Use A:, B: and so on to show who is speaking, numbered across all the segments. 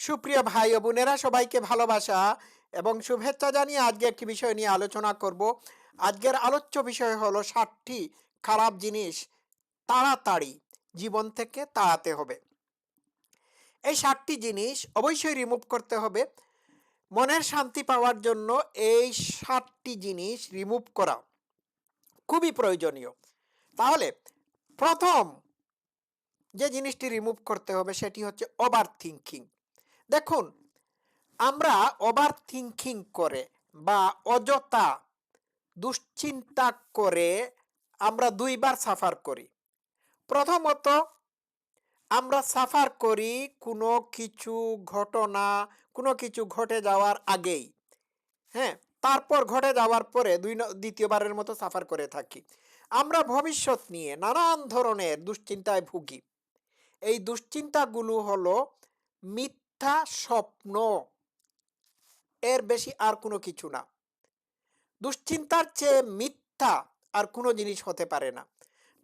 A: সুপ্রিয় ভাই ও বোনেরা, সবাইকে ভালোবাসা এবং শুভেচ্ছা জানিয়ে আজকে একটি বিষয় নিয়ে আলোচনা করব। আজকের আলোচ্য বিষয় হলো ৭টি খারাপ জিনিস তাড়াতাড়ি জীবন থেকে তাড়াতে হবে। এই ৭টি জিনিস অবশ্যই রিমুভ করতে হবে। মনের শান্তি পাওয়ার জন্য এই ৭টি জিনিস রিমুভ করা খুবই প্রয়োজনীয়। তাহলে প্রথম যে জিনিসটি রিমুভ করতে হবে সেটি হচ্ছে ওভার থিঙ্কিং। দেখুন, আমরা ওভার থিঙ্কিং করে বা অযথা দুশ্চিন্তা করে আমরা দুইবার সাফার করি। প্রথমত, আমরা সাফার করি কোনো কিছু ঘটনা, কোনো কিছু ঘটে যাওয়ার আগেই। হ্যাঁ, তারপর ঘটে যাওয়ার পরে দ্বিতীয়বারের মতো সাফার করে থাকি। আমরা ভবিষ্যৎ নিয়ে নানান ধরনের দুশ্চিন্তায় ভুগি। এই দুশ্চিন্তাগুলো হলো মিথ্যা স্বপ্ন, এর বেশি আর কোনো কিছু না। দুশ্চিন্তার চেয়ে মিথ্যা আর কোনো জিনিস হতে পারে না।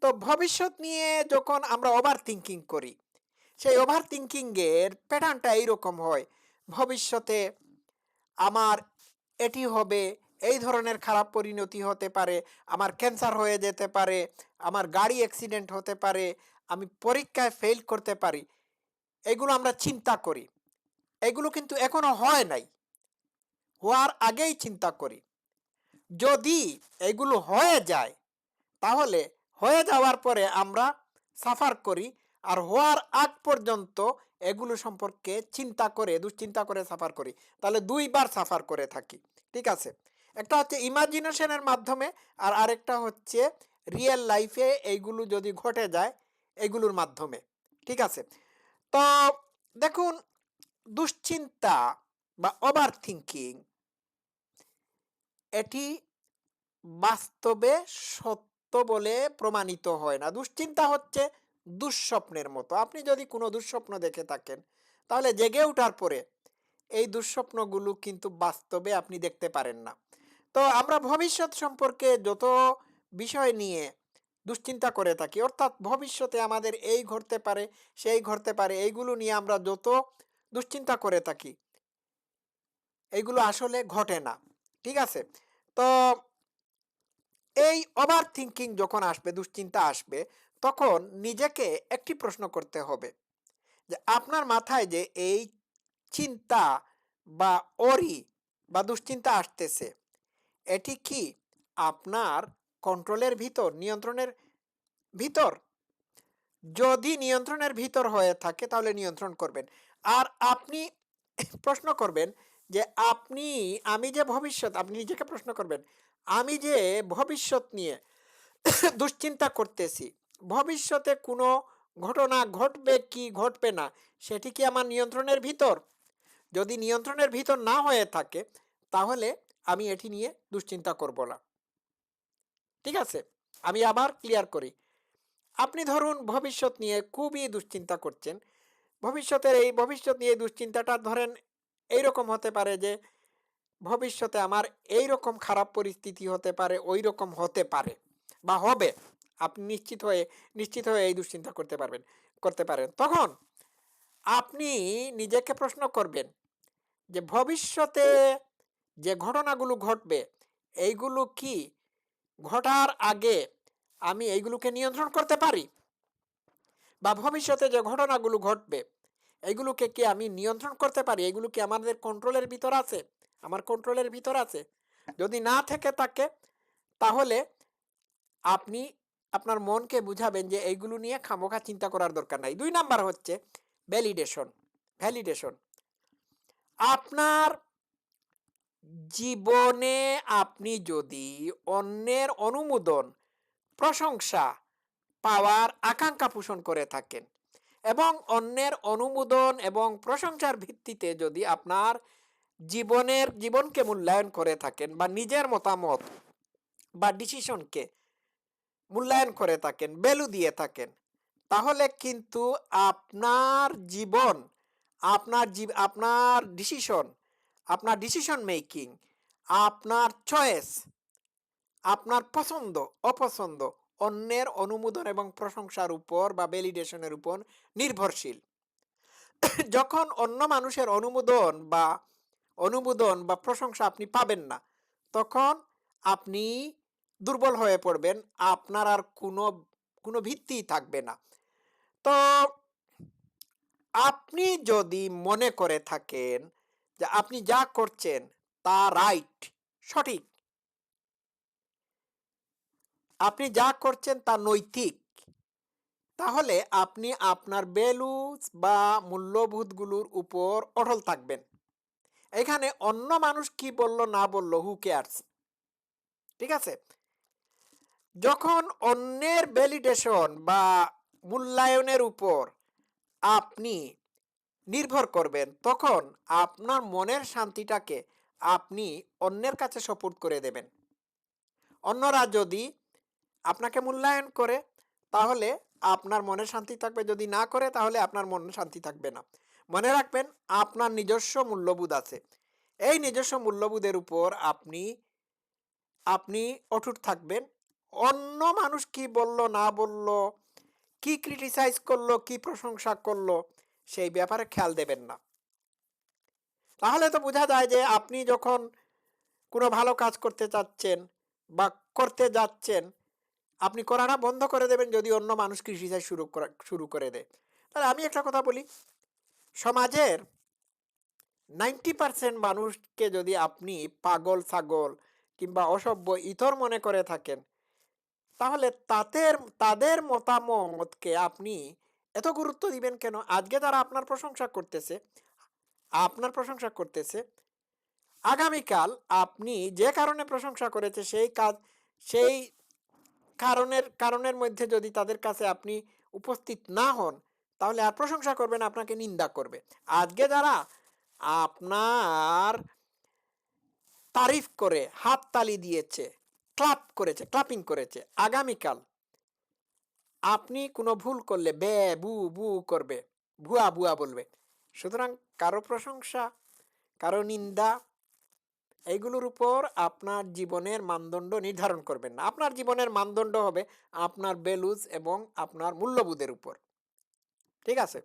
A: তো ভবিষ্যৎ নিয়ে যখন আমরা ওভার থিঙ্কিং করি, সেই ওভার থিঙ্কিংয়ের প্যাটার্নটা এইরকম হয়। ভবিষ্যতে আমার এটি হবে, এই ধরনের খারাপ পরিণতি হতে পারে, আমার ক্যান্সার হয়ে যেতে পারে, আমার গাড়ি অ্যাক্সিডেন্ট হতে পারে, আমি পরীক্ষায় ফেল করতে পারি। এগুলো আমরা চিন্তা করি। এগুলো কিন্তু এখনো হয় নাই, হওয়ার আগেই চিন্তা করি। যদি এগুলো হয়ে যায়, তাহলে হয়ে যাওয়ার পরে আমরা সাফার করি, আর হওয়ার আগ পর্যন্ত এগুলো সম্পর্কে চিন্তা করে দুশ্চিন্তা করে সাফার করি। তাহলে দুইবার সাফার করে থাকি। ঠিক আছে, একটা হচ্ছে ইমাজিনেশনের মাধ্যমে, আর আরেকটা হচ্ছে রিয়েল লাইফে এইগুলো যদি ঘটে যায় এগুলোর মাধ্যমে। ঠিক আছে, তো দেখুন, দুশ্চিন্তা বা ওভার থিঙ্কিং এটি বাস্তবে সত্য বলে প্রমাণিত হয় না। দুশ্চিন্তা হচ্ছে দুঃস্বপ্নের মতো। আপনি যদি কোনো দুঃস্বপ্ন দেখে থাকেন, তাহলে জেগে ওঠার পরে এই দুঃস্বপ্নগুলো কিন্তু বাস্তবে আপনি দেখতে পারেন না। তো আমরা ভবিষ্যৎ সম্পর্কে যত বিষয় নিয়ে দুশ্চিন্তা করে থাকি, অর্থাৎ ভবিষ্যতে আমাদের এই ঘটতে পারে, সেই ঘটতে পারে, এইগুলো নিয়ে আমরা যত দুশ্চিন্তা করে থাকি, এইগুলো আসলে ঘটে না। ঠিক আছে, তো এই ওভার থিঙ্কিং যখন আসবে, দুশ্চিন্তা আসবে, তখন নিজেকে একটি প্রশ্ন করতে হবে যে আপনার মাথায় যে এই চিন্তা বা ওরি বা দুশ্চিন্তা আসতেছে, এটি কি আপনার কন্ট্রোলের ভিতর, নিয়ন্ত্রণের ভিতর? যদি নিয়ন্ত্রণের ভিতর হয়ে থাকে তাহলে নিয়ন্ত্রণ করবেন। আর আপনি প্রশ্ন করবেন যে আমি যে ভবিষ্যৎ, আপনি নিজেকে প্রশ্ন করবেন, আমি যে ভবিষ্যৎ নিয়ে দুশ্চিন্তা করতেছি, ভবিষ্যতে কোনো ঘটনা ঘটবে কি ঘটবে না, সেটি কি আমার নিয়ন্ত্রণের ভিতর? যদি নিয়ন্ত্রণের ভিতর না হয়ে থাকে, তাহলে আমি এটি নিয়ে দুশ্চিন্তা করব না। ঠিক আছে, আমি আবার ক্লিয়ার করি। আপনি ধরুন ভবিষ্যৎ নিয়ে খুবই দুশ্চিন্তা করছেন। ভবিষ্যৎ নিয়ে দুশ্চিন্তাটা ধরেন এইরকম হতে পারে যে ভবিষ্যতে আমার এইরকম খারাপ পরিস্থিতি হতে পারে, ওই রকম হতে পারে বা হবে। আপনি নিশ্চিত হয়ে এই দুশ্চিন্তা করতে পারেন। তখন আপনি নিজেকে প্রশ্ন করবেন যে ভবিষ্যতে যে ঘটনাগুলো ঘটবে, এইগুলো কি ঘটার আগে আমি এইগুলোকে নিয়ন্ত্রণ করতে পারি? বা ভবিষ্যতে যে ঘটনাগুলো ঘটবে, এইগুলোকে কি আমি নিয়ন্ত্রণ করতে পারি? এগুলো কি আমাদের কন্ট্রোলের ভিতর আছে, আমার কন্ট্রোলের ভিতর আছে? যদি না থেকে থাকে, তাহলে আপনি আপনার মনকে বুঝাবেন যে এইগুলো নিয়ে খামোখা চিন্তা করার দরকার নাই। ২ নাম্বার হচ্ছে ভ্যালিডেশন। আপনার জীবনে আপনি যদি অন্যের অনুমোদন, প্রশংসা পাওয়ার আকাঙ্ক্ষা পোষণ করে থাকেন, এবং অন্যের অনুমোদন এবং প্রশংসার ভিত্তিতে যদি আপনার জীবনকে মূল্যায়ন করে থাকেন, বা নিজের মতামত বা ডিসিশনকে মূল্যায়ন করে থাকেন, ভ্যালু দিয়ে থাকেন, তাহলে কিন্তু আপনার জীবন, আপনার ডিসিশন মেকিং, আপনার চয়েস, আপনার পছন্দ অপছন্দ অন্যের অনুমোদন এবং প্রশংসার উপর বা ভ্যালিডেশনের উপর নির্ভরশীল। যখন অন্য মানুষের অনুমোদন বা প্রশংসা আপনি পাবেন না, তখন আপনি দুর্বল হয়ে পড়বেন। আপনার আর কোনো ভিত্তিই থাকবে না। তো আপনি যদি মনে করে থাকেন যে আপনি যা করছেন তা রাইট, সঠিক, আপনি যা করছেন তা নৈতিক, তাহলে আপনি আপনার ভ্যালুস বা মূল্যবোধগুলোর উপর অটল থাকবেন। এখানে অন্য মানুষ কি বলল না বলল, হু কেয়ারস? ঠিক আছে? যখন অন্যের ভ্যালিডেশন বা মূল্যায়নের উপর আপনি নির্ভর করবেন, তখন আপনার মনের শান্তিটাকে আপনি অন্যের কাছে সোপর্দ করে দেবেন। অন্যরা যদি আপনাকে মূল্যায়ন করে, তাহলে আপনার মনে শান্তি থাকবে, যদি না করে তাহলে আপনার মনে শান্তি থাকবে না। মনে রাখবেন, আপনার নিজস্ব মূল্যবোধ আছে। এই নিজস্ব মূল্যবোধের উপর আপনি আপনি অটুট থাকবেন। অন্য মানুষ কি বলল না বলল, কি ক্রিটিসাইজ করলো, কি প্রশংসা করলো, সেই ব্যাপারে খেয়াল দেবেন না। তাহলে তো বোঝা যায় যে আপনি যখন কোনো ভালো কাজ করতে চাচ্ছেন বা করতে যাচ্ছেন, আপনি করাটা বন্ধ করে দেবেন যদি অন্য মানুষ ক্রিটিসাইজ শুরু করে দেয়। তাহলে আমি একটা কথা বলি, সমাজের 90% মানুষকে যদি আপনি পাগল ছাগল কিংবা অসভ্য ইতর মনে করে থাকেন, তাহলে তাদের মতামতকে আপনি এত গুরুত্ব দিবেন কেন? আজকে তারা আপনার প্রশংসা করতেছে, আগামীকাল আপনি যে কারণে প্রশংসা করেছে সেই কারণের মধ্যে যদি তাদের কাছে আপনি উপস্থিত না হন, তাহলে আর প্রশংসা করবে না, আপনাকে নিন্দা করবে। আজকে যারা আপনার তারিফ করে হাততালি দিয়েছে, ক্লাপিং করেছে, আগামীকাল আপনি কোনো ভুল করলে বে বু বু করবে, ভুয়া ভুয়া বলবে। সুতরাং কারো প্রশংসা, কারো নিন্দা, এইগুলোর উপর আপনার জীবনের মানদণ্ড নির্ধারণ করবেন না। আপনার জীবনের মানদণ্ড হবে আপনার ভ্যালুস এবং আপনার মূল্যবোধের উপর। ঠিক আছে?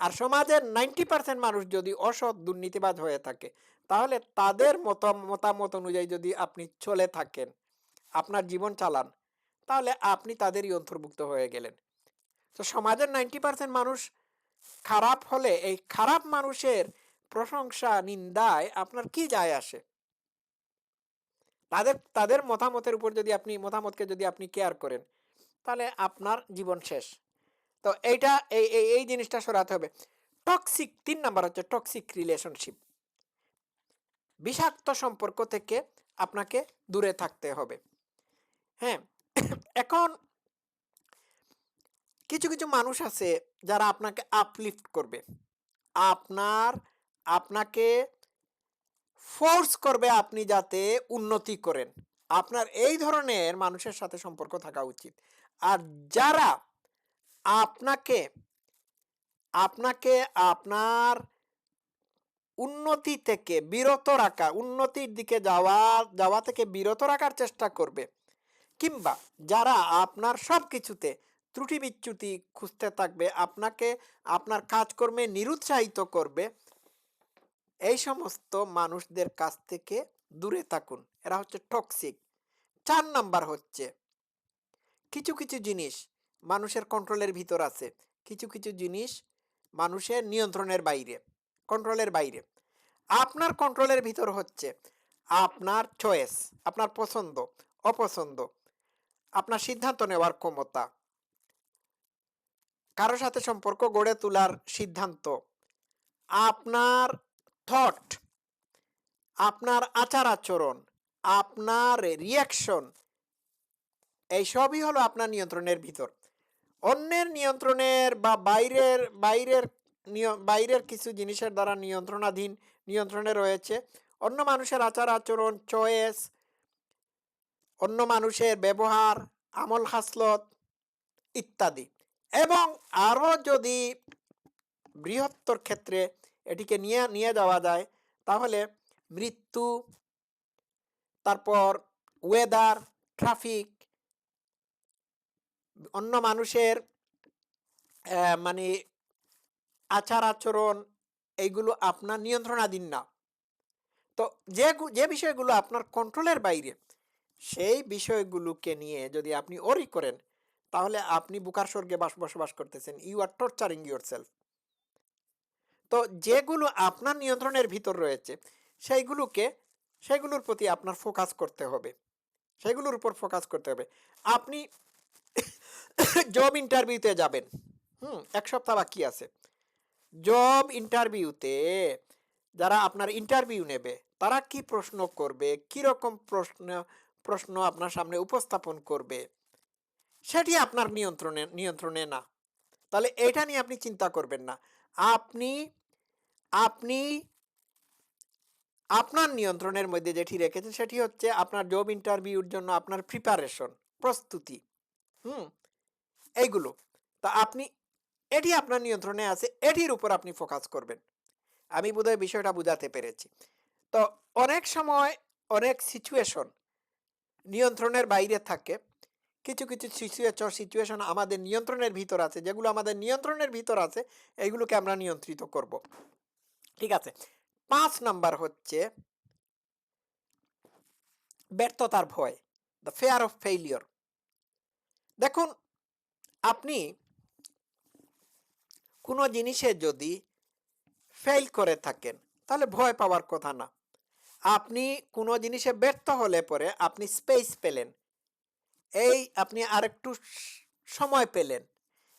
A: আর সমাজের 90% মানুষ যদি অসৎ দুর্নীতিবাজ হয়ে থাকে, তাহলে তাদের মতামত অনুযায়ী যদি আপনি চলে থাকেন, আপনার জীবন চালান, তাহলে আপনি তাদেরই অন্তর্ভুক্ত হয়ে গেলেন। তো সমাজের 90% মানুষ খারাপ হলে এই খারাপ মানুষের প্রশংসা নিন্দায় আপনার কি যায় আসে? তাদের মতামতকে যদি আপনি কেয়ার করেন, তাহলে আপনার জীবন শেষ। তো এইটা এই এই এই জিনিসটা সরাতে হবে। 3 নাম্বার হচ্ছে টক্সিক রিলেশনশিপ। বিষাক্ত সম্পর্ক থেকে আপনাকে দূরে থাকতে হবে। হ্যাঁ, এখন কিছু কিছু মানুষ আছে যারা আপনাকে আপলিফট করবে, আপনার আপনাকে ফোর্স করবে আপনি যাতে উন্নতি করেন। আপনার এই ধরনের মানুষের সাথে সম্পর্ক থাকা উচিত। আর যারা আপনাকে আপনাকে আপনার উন্নতির দিকে যাওয়া থেকে বিরত রাখার চেষ্টা করবে, কিংবা যারা আপনার সবকিছুতে ত্রুটি বিচ্যুতি খুঁজতে থাকবে, আপনাকে আপনার কাজকর্মে নিরুৎসাহিত করবে, এই সমস্ত মানুষদের কাছ থেকে দূরে থাকুন। এরা হচ্ছে টক্সিক। 4 নাম্বার হচ্ছে, কিছু কিছু জিনিস মানুষের কন্ট্রোলের ভিতর আছে, কিছু কিছু জিনিস মানুষের নিয়ন্ত্রণের বাইরে, কন্ট্রোলের বাইরে। আপনার কন্ট্রোলের ভিতর হচ্ছে আপনার চয়েস, আপনার পছন্দ অপছন্দ, আপনার সিদ্ধান্ত নেওয়ার ক্ষমতা, কারো সাথে সম্পর্ক গড়ে তোলার সিদ্ধান্ত, আপনার থট, আপনার আচার আচরণ, আপনার রিয়াকশন, এইসবই হলো আপনার নিয়ন্ত্রণের ভিতর। অন্যের নিয়ন্ত্রণের বা বাইরের কিছু জিনিসের দ্বারা নিয়ন্ত্রণে রয়েছে অন্য মানুষের আচার আচরণ, চয়েস, অন্য মানুষের ব্যবহার, আমল খাসলত ইত্যাদি। এবং আরও যদি বৃহত্তর ক্ষেত্রে এটিকে নিয়ে নিয়ে যাওয়া যায়, তাহলে মৃত্যু, তারপর ওয়েদার, ট্রাফিক, অন্য মানুষের মানে আচার আচরণ এইগুলো আপনার নিয়ন্ত্রণাধীন না। তো যে বিষয়গুলো আপনার কন্ট্রোলের বাইরে, সেই বিষয়গুলোকে নিয়ে যদি আপনি ওরি করেন, তাহলে আপনি বুকার স্বর্গে বসবাস করতেছেন। You are torturing yourself. তো যেগুলো আপনার নিয়ন্ত্রণের ভিতর রয়েছে, সেইগুলোকে সেগুলোর প্রতি আপনার ফোকাস করতে হবে। সেগুলোর উপর ফোকাস করতে হবে। আপনি জব ইন্টারভিউতে যাবেন। ১ সপ্তাহ বাকি আছে। জব ইন্টারভিউতে যারা আপনার ইন্টারভিউ নেবে, তারা কি প্রশ্ন করবে, কিরকম প্রশ্ন আপনার সামনে উপস্থাপন করবে, সেটি আপনার নিয়ন্ত্রণে না। তাহলে এটা নিয়ে আপনি চিন্তা করবেন না। আপনি আপনি আপনার নিয়ন্ত্রণের মধ্যে যেটি রেখেছেন সেটি হচ্ছে আপনার জব ইন্টারভিউর জন্য আপনার প্রিপারেশন, প্রস্তুতি। হুম? এইগুলো। তা আপনি এটি আপনার নিয়ন্ত্রণে আছে, এটির উপর আপনি ফোকাস করবেন। আমি বোধহয় বিষয়টা বুঝাতে পেরেছি। তো অনেক সময় অনেক সিচুয়েশন নিয়ন্ত্রণের বাইরে থাকে। কিছু, কিছু সিচুয়েশন আমাদের নিয়ন্ত্রণের ভিতর আছে। যেগুলো আমাদের নিয়ন্ত্রণের ভিতর আছে, এগুলোকে আমরা নিয়ন্ত্রিত করব। ঠিক আছে? ৫ নাম্বার হচ্ছে ব্যর্থতার ভয়। The fear of failure. দেখুন, আপনি কোনো জিনিসে যদি ফেইল করে থাকেন, তাহলে ভয় পাওয়ার কথা না। আপনি কোনো জিনিসে ব্যর্থ হলে পরে আপনি স্পেস পেলেন। আপনি আরেকটু সময় পেলেন।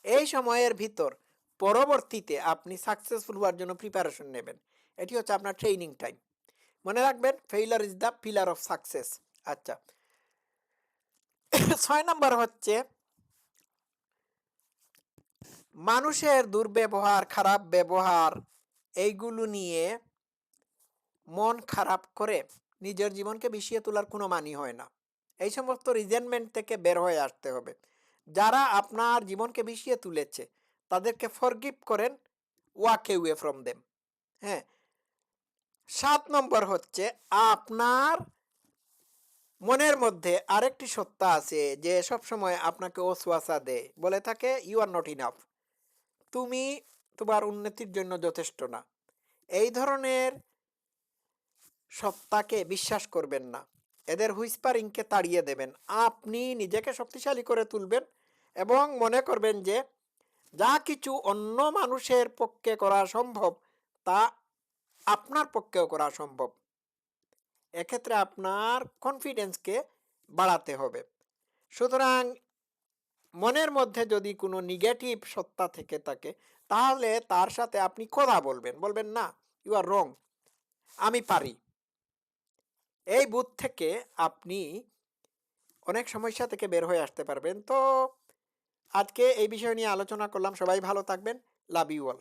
A: এই সময়ের ভিতর পরবর্তীতে আপনি সাকসেসফুল হওয়ার জন্য প্রিপারেশন নেবেন। এটি হচ্ছে আপনার ট্রেনিং টাইম। মনে রাখবেন, failure is the pillar of success. আচ্ছা। ৬ নাম্বার হচ্ছে মানুষের দুর্ব্যবহার, খারাপ ব্যবহার এইগুলো নিয়ে মন খারাপ করে নিজের জীবনকে বিষিয়ে তোলার কোনো মানি হয় না। এই সমস্ত রিজেনমেন্ট থেকে বের হয়ে আসতে হবে। যারা আপনার জীবনকে বিষিয়ে তুলেছে, তাদেরকে ফরগিভ করেন, ওয়াক অ্যাওয়ে ফ্রম দেম। হ্যাঁ। ৭ নম্বর হচ্ছে আপনার মনের মধ্যে আরেকটি সত্তা আছে যে সবসময় আপনাকে ওসওয়াসা দেয়, বলে থাকে ইউ আর নট ইনাফ। তুমি তোমার উন্নতির জন্য যথেষ্ট না। এই ধরনের সত্তাকে বিশ্বাস করবেন না। এদের হুইসপারিংকে তাড়িয়ে দেবেন। আপনি নিজেকে শক্তিশালী করে তুলবেন এবং মনে করবেন যে যা কিছু অন্য মানুষের পক্ষে করা সম্ভব, তা আপনার পক্ষেও করা সম্ভব। এক্ষেত্রে আপনার কনফিডেন্সকে বাড়াতে হবে। সুতরাং মনের মধ্যে যদি কোনো নেগেটিভ সত্তা থেকে থাকে, তাহলে তার সাথে আপনি কথা বলবেন। বলবেন, না, ইউ আর রং, আমি পারি। এই বুথ থেকে আপনি অনেক সমস্যা থেকে বের হয়ে আসতে পারবেন। তো আজকে এই বিষয় নিয়ে আলোচনা করলাম। সবাই ভালো থাকবেন। Love you all.